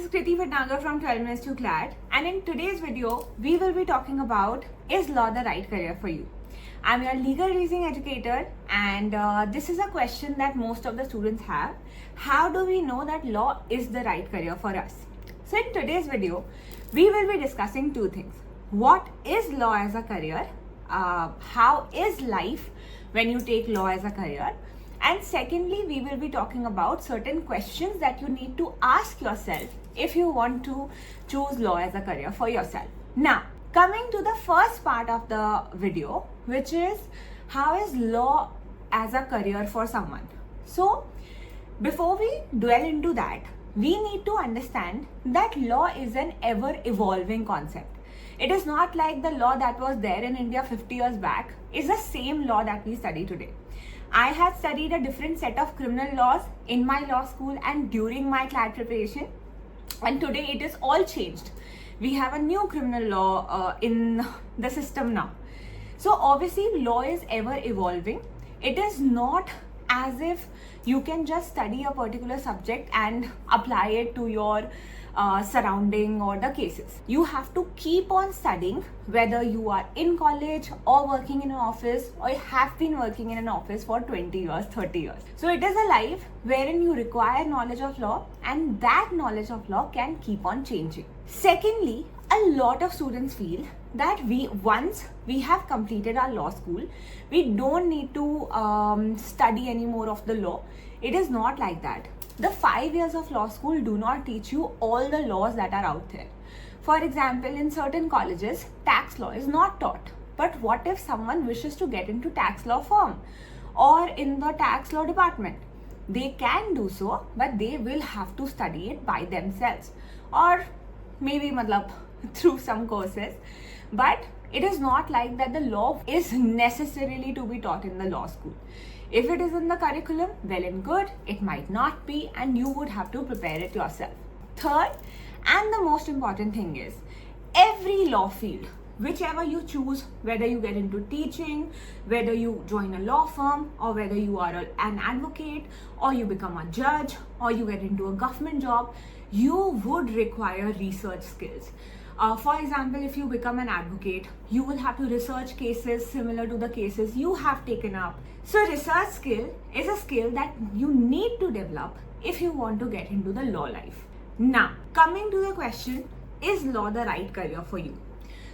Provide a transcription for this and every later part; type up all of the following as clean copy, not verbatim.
is Kriti Bhatnagar from 12 Minutes to CLAT, and in today's video, we will be talking about, is law the right career for you? I'm your legal reasoning educator, and this is a question that most of the students have. How do we know that law is the right career for us? So in today's video, we will be discussing two things. What is law as a career? How is life when you take law as a career? And secondly, we will be talking about certain questions that you need to ask yourself if you want to choose law as a career for yourself. Now, coming to the first part of the video, which is how is law as a career for someone? So, before we dwell into that, we need to understand that law is an ever-evolving concept. It is not like the law that was there in India 50 years back is the same law that we study today. I have studied a different set of criminal laws in my law school and during my CLAT preparation, and today it is all changed. We have a new criminal law in the system now. So obviously law is ever evolving. It is not as if you can just study a particular subject and apply it to your surrounding or the cases. You have to keep on studying, whether you are in college or working in an office or have been working in an office for 20 years, 30 years. So it is a life wherein you require knowledge of law, and that knowledge of law can keep on changing. Secondly, a lot of students feel that once we have completed our law school, we don't need to study any more of the law. It is not like that. The 5 years of law school do not teach you all the laws that are out there. For example, in certain colleges, tax law is not taught. But what if someone wishes to get into tax law firm or in the tax law department? They can do so, but they will have to study it by themselves, or maybe through some courses. But it is not like that the law is necessarily to be taught in the law school. If it is in the curriculum, well and good. It might not be, and you would have to prepare it yourself. Third, and the most important thing is, every law field, whichever you choose, whether you get into teaching, whether you join a law firm, or whether you are an advocate, or you become a judge, or you get into a government job, you would require research skills. For example, if you become an advocate, you will have to research cases similar to the cases you have taken up. So research skill is a skill that you need to develop if you want to get into the law life. Now, coming to the question, is law the right career for you?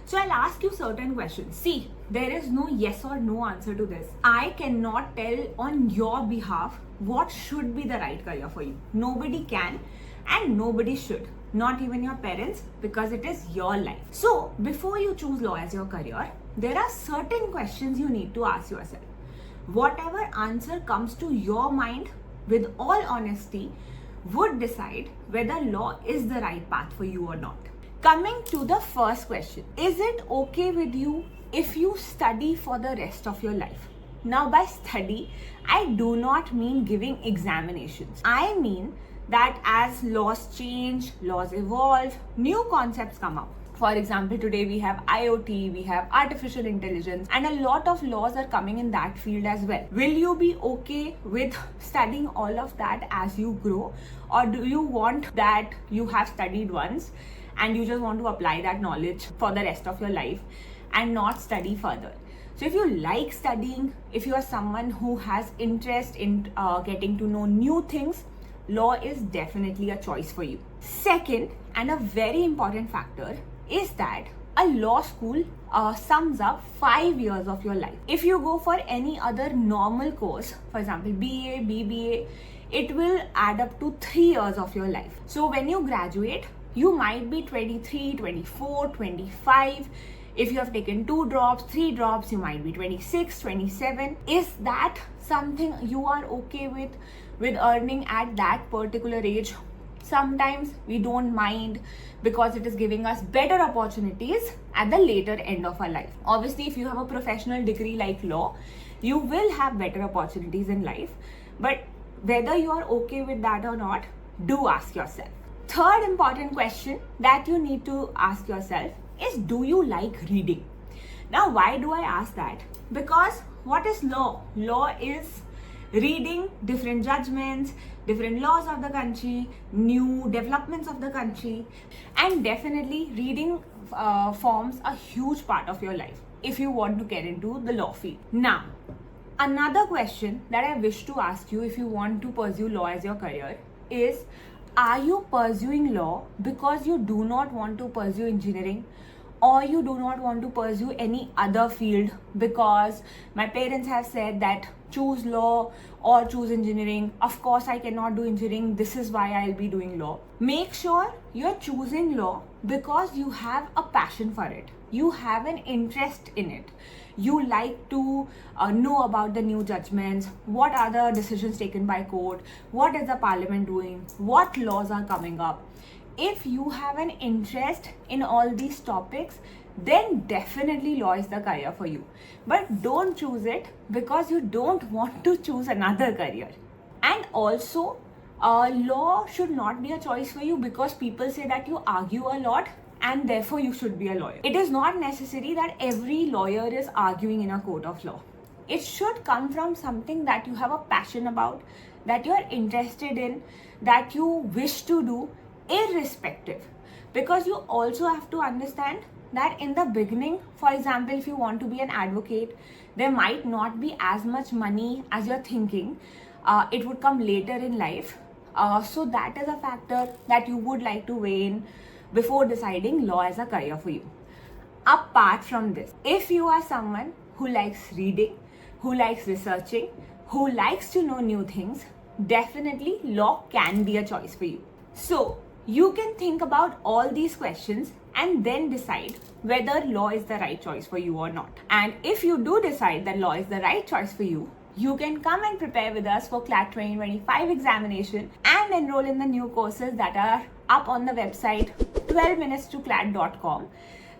So I'll ask you certain questions. See, there is no yes or no answer to this. I cannot tell on your behalf what should be the right career for you. Nobody can and nobody should. Not even your parents, because it is your life. So before you choose law as your career, there are certain questions you need to ask yourself. Whatever answer comes to your mind, with all honesty, would decide whether law is the right path for you or not. Coming to the first question, is it okay with you if you study for the rest of your life? Now by study, I do not mean giving examinations. I mean that as laws change, laws evolve, new concepts come up. For example, today we have IoT, we have artificial intelligence, and a lot of laws are coming in that field as well. Will you be okay with studying all of that as you grow? Or do you want that you have studied once and you just want to apply that knowledge for the rest of your life and not study further? So if you like studying, if you are someone who has interest in getting to know new things, law is definitely a choice for you. Second, and a very important factor, is that a law school sums up 5 years of your life. If you go for any other normal course, for example BA, BBA, it will add up to 3 years of your life. So when you graduate, you might be 23, 24, 25. If you have taken 2 drops, 3 drops, you might be 26, 27. Is that something you are okay with earning at that particular age? Sometimes we don't mind because it is giving us better opportunities at the later end of our life. Obviously, if you have a professional degree like law, you will have better opportunities in life. But whether you are okay with that or not, do ask yourself. Third important question that you need to ask yourself is, do you like reading? Now, why do I ask that? Because what is law? Law is reading different judgments, different laws of the country, new developments of the country, and definitely reading forms a huge part of your life if you want to get into the law field. Now, another question that I wish to ask you if you want to pursue law as your career is, are you pursuing law because you do not want to pursue engineering, or you do not want to pursue any other field because my parents have said that choose law or choose engineering? Of course, I cannot do engineering. This is why I'll be doing law. Make sure you're choosing law because you have a passion for it. You have an interest in it. You like to know about the new judgments, what are the decisions taken by court, what is the parliament doing, what laws are coming up. If you have an interest in all these topics, then definitely law is the career for you. But don't choose it because you don't want to choose another career. And also, law should not be a choice for you because people say that you argue a lot and therefore you should be a lawyer. It is not necessary that every lawyer is arguing in a court of law. It should come from something that you have a passion about, that you are interested in, that you wish to do, irrespective. Because you also have to understand that in the beginning, for example, if you want to be an advocate, there might not be as much money as you're thinking. It would come later in life. So that is a factor that you would like to weigh in before deciding law as a career for you. Apart from this, if you are someone who likes reading, who likes researching, who likes to know new things, definitely law can be a choice for you. So you can think about all these questions and then decide whether law is the right choice for you or not. And if you do decide that law is the right choice for you, you can come and prepare with us for CLAT 2025 examination and enroll in the new courses that are up on the website 12minutestoclat.com.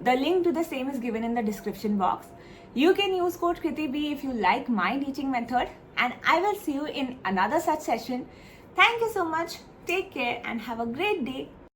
The link to the same is given in the description box. You can use code KritiB if you like my teaching method, and I will see you in another such session. Thank you so much. Take care and have a great day.